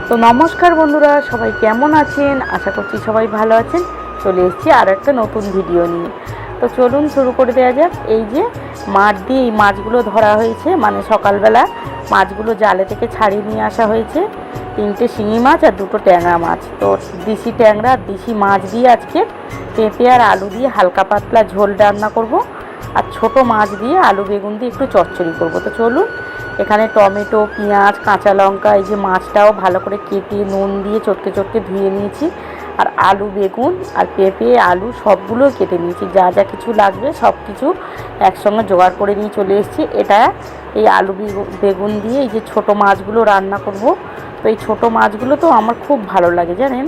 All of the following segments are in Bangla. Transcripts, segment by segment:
তো নমস্কার বন্ধুরা, সবাই কেমন আছেন? আশা করছি সবাই ভালো আছেন। চলে এসেছি আর একটা নতুন ভিডিও নিয়ে। তো চলুন শুরু করে দেওয়া যাক। এই যে মাঠ দিয়ে এই মাছগুলো ধরা হয়েছে, মানে সকালবেলা মাছগুলো জালে থেকে ছাড়িয়ে নিয়ে আসা হয়েছে। 3টে শিঙি মাছ আর 2টো ট্যাংরা মাছ। তো দেশি ট্যাংরা আর দেশি মাছ দিয়ে আজকে পেঁপে আর আলু দিয়ে হালকা পাতলা ঝোল রান্না করব, আর ছোট মাছ দিয়ে আলু বেগুন দিয়ে একটু চচ্চড়ি করব। তো চলুন, এখানে টমেটো, পেঁয়াজ, কাঁচা লঙ্কা, এই যে মাছটাও ভালো করে কেটে নুন দিয়ে চটকে চটকে ধুয়ে নিয়েছি, আর আলু বেগুন আর পেঁপে আলু সবগুলো কেটে নিয়েছি। যা যা কিছু লাগবে সব কিছু একসঙ্গে জোগাড় করে নিয়ে চলে এসেছি। এটা এই আলু বেগুন দিয়ে এই যে ছোট মাছগুলো রান্না করব। তো এই ছোটো মাছগুলো তো আমার খুব ভালো লাগে, জানেন,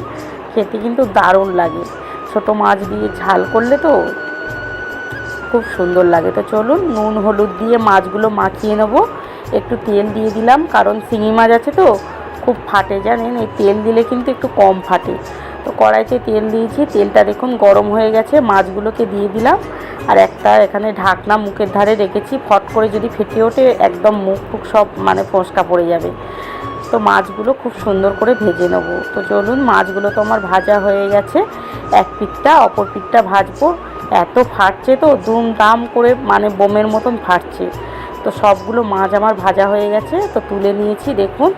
খেতে কিন্তু দারুণ লাগে। ছোট মাছ দিয়ে ঝাল করলে তো খুব সুন্দর লাগে। তো চলুন, নুন হলুদ দিয়ে মাছগুলো মাখিয়ে নেব। একটু তেল দিয়ে দিলাম, কারণ শিঙি মাছ আছে তো খুব ফাটে, জানেন, এই তেল দিলে কিন্তু একটু কম ফাটে। তো কড়াইতে তেল দিয়েছি, তেলটা দেখুন গরম হয়ে গেছে, মাছগুলোকে দিয়ে দিলাম। আর একটা এখানে ঢাকনা মুখের ধারে রেখেছি, ফট করে যদি ফেটে ওঠে একদম মুখ টুক সব মানে ফোঁসকা পড়ে যাবে। তো মাছগুলো খুব সুন্দর করে ভেজে নেব। তো চলুন, মাছগুলো তো আমার ভাজা হয়ে গেছে। এক পিঠটা অপর পিঠটা ভাজবো। এত ফাটছে তো দুম দাম করে, মানে বোমের মতন ফাটছে। তো সবগুলো মাছ আমার ভাজা হয়ে গেছে, তো তুলে নিয়েছি। দেখুন,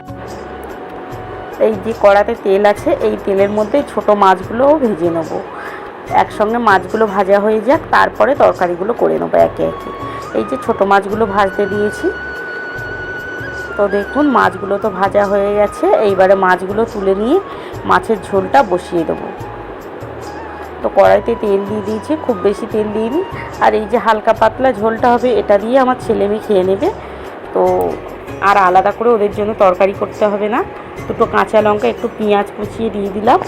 এই যে কড়াতে তেল আছে, এই তেলের মধ্যে ছোট মাছগুলোও ভেজে নেব। একসঙ্গে মাছগুলো ভাজা হয়ে যাক, তারপরে তরকারিগুলো করে নেবো একে একে। এই যে ছোট মাছগুলো ভাজতে দিয়েছি। তো দেখুন, মাছগুলো তো ভাজা হয়ে গেছে। এইবারে মাছগুলো তুলে নিয়ে মাছের ঝোলটা বসিয়ে দেবো। তো কড়াইতে তেল দিয়ে দিয়েছি, খুব বেশি তেল দিইনি। আর এই যে হালকা পাতলা ঝোলটা হবে, এটা দিয়ে আমার ছেলে মেয়ে খেয়ে নেবে। তো আর আলাদা করে ওদের জন্য তরকারি করতে হবে না। 2টো কাঁচা লঙ্কা, একটু পেঁয়াজ কুচিয়ে দিয়ে দিলাম।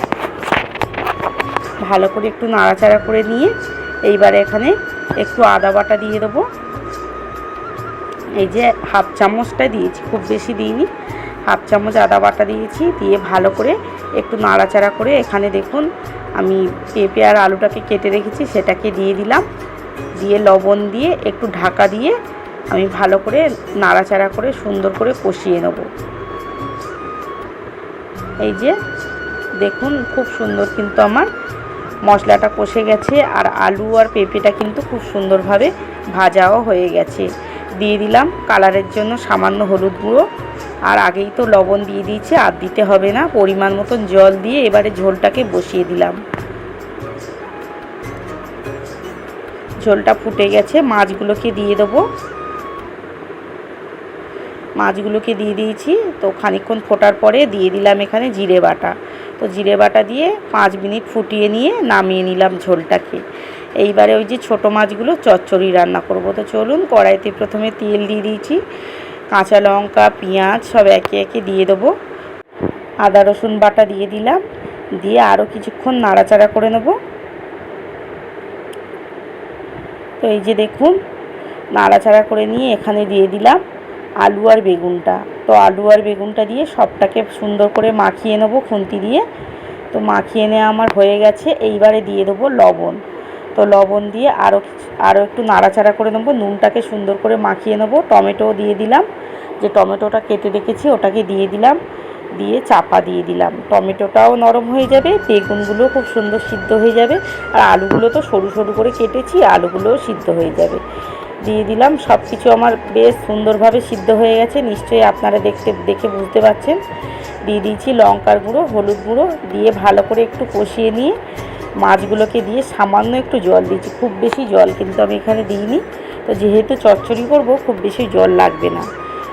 ভালো করে একটু নাড়াচাড়া করে নিয়ে এইবারে এখানে একটু আদা বাটা দিয়ে দেবো। এই যে হাফ চামচটা দিয়েছি, খুব বেশি দিইনি, হাফ চামচ আদা বাটা দিয়েছি। দিয়ে ভালো করে একটু নাড়াচাড়া করে এখানে দেখুন আমি পেঁপে আর আলুটাকে কেটে রেখেছি, সেটাকে দিয়ে দিলাম। দিয়ে লবণ দিয়ে একটু ঢাকা দিয়ে আমি ভালো করে নাড়াচাড়া করে সুন্দর করে কষিয়ে নেব। এই যে দেখুন, খুব সুন্দর কিন্তু আমার মশলাটা কষে গেছে, আর আলু আর পেঁপেটা কিন্তু খুব সুন্দরভাবে ভাজাও হয়ে গেছে। দিয়ে দিলাম কালারের জন্য সামান্য হলুদ গুঁড়ো, আর আগেই তো লবণ দিয়ে দিয়েছি, আর দিতে হবে না। পরিমাণ মতন জল দিয়ে এবারে ঝোলটাকে বসিয়ে দিলাম। ঝোলটা ফুটে গেছে, মাছগুলোকে দিয়ে দেবো। মাছগুলোকে দিয়ে দিয়েছি। তো খানিকক্ষণ ফোটার পরে দিয়ে দিলাম এখানে জিরে বাটা। তো জিরে বাটা দিয়ে 5 মিনিট ফুটিয়ে নিয়ে নামিয়ে নিলাম ঝোলটাকে। এইবারে ওই যে ছোটো মাছগুলো চচ্চড়ি রান্না করব। তো চলুন, কড়াইতে প্রথমে তেল দিয়ে দিয়েছি, কাঁচা লঙ্কা পেঁয়াজ সব একে একে দিয়ে দেবো। আদা রসুন বাটা দিয়ে দিলাম, দিয়ে আরও কিছুক্ষণ নাড়াচাড়া করে নেব। তো এই যে দেখুন, নাড়াচাড়া করে নিয়ে এখানে দিয়ে দিলাম আলু আর বেগুনটা। তো আলু আর বেগুনটা দিয়ে সবটাকে সুন্দর করে মাখিয়ে নেব খুন্তি দিয়ে। তো মাখিয়ে নেওয়া আমার হয়ে গেছে। এইবারে দিয়ে দেবো লবণ। তো লবণ দিয়ে আরও একটু নাড়াচাড়া করে নেব, নুনটাকে সুন্দর করে মাখিয়ে নেব। টমেটোও দিয়ে দিলাম, যে টমেটোটা কেটে রেখেছি ওটাকে দিয়ে দিলাম, দিয়ে চাপা দিয়ে দিলাম। টমেটোটাও নরম হয়ে যাবে, বেগুনগুলো খুব সুন্দর সিদ্ধ হয়ে যাবে, আর আলুগুলো তো সরু সরু করে কেটেছি, আলুগুলোও সিদ্ধ হয়ে যাবে। দিয়ে দিলাম, সব কিছু আমার বেশ সুন্দরভাবে সিদ্ধ হয়ে গেছে, নিশ্চয়ই আপনারা দেখে বুঝতে পারছেন। দিয়ে দিয়েছি লঙ্কার গুঁড়ো, হলুদ গুঁড়ো দিয়ে ভালো করে একটু কষিয়ে নিয়ে মাছগুলোকে দিয়ে সামান্য একটু জল দিয়েছি, খুব বেশি জল কিন্তু আমি এখানে দিইনি। তো যেহেতু চচ্চড়ি করব, খুব বেশি জল লাগবে না।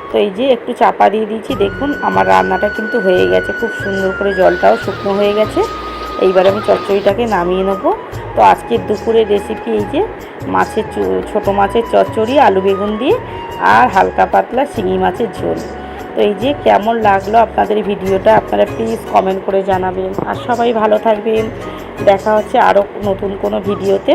তো এই যে একটু চাপা দিয়ে দিয়েছি। দেখুন, আমার রান্নাটা কিন্তু হয়ে গেছে, খুব সুন্দর করে জলটাও শুকনো হয়ে গেছে। এইবার আমি চচ্চড়িটাকে নামিয়ে নেব। তো আজকের দুপুরের রেসিপি এই যে ছোটো মাছের চচ্চড়ি আলু বেগুন দিয়ে, আর হালকা পাতলা শিঙি মাছের ঝোল। তো এই যে কেমন লাগলো আপনাদের ভিডিওটা, আপনারা প্লিজ কমেন্ট করে জানাবেন। আর সবাই ভালো থাকবেন। দেখা হচ্ছে আরও নতুন কোনো ভিডিওতে।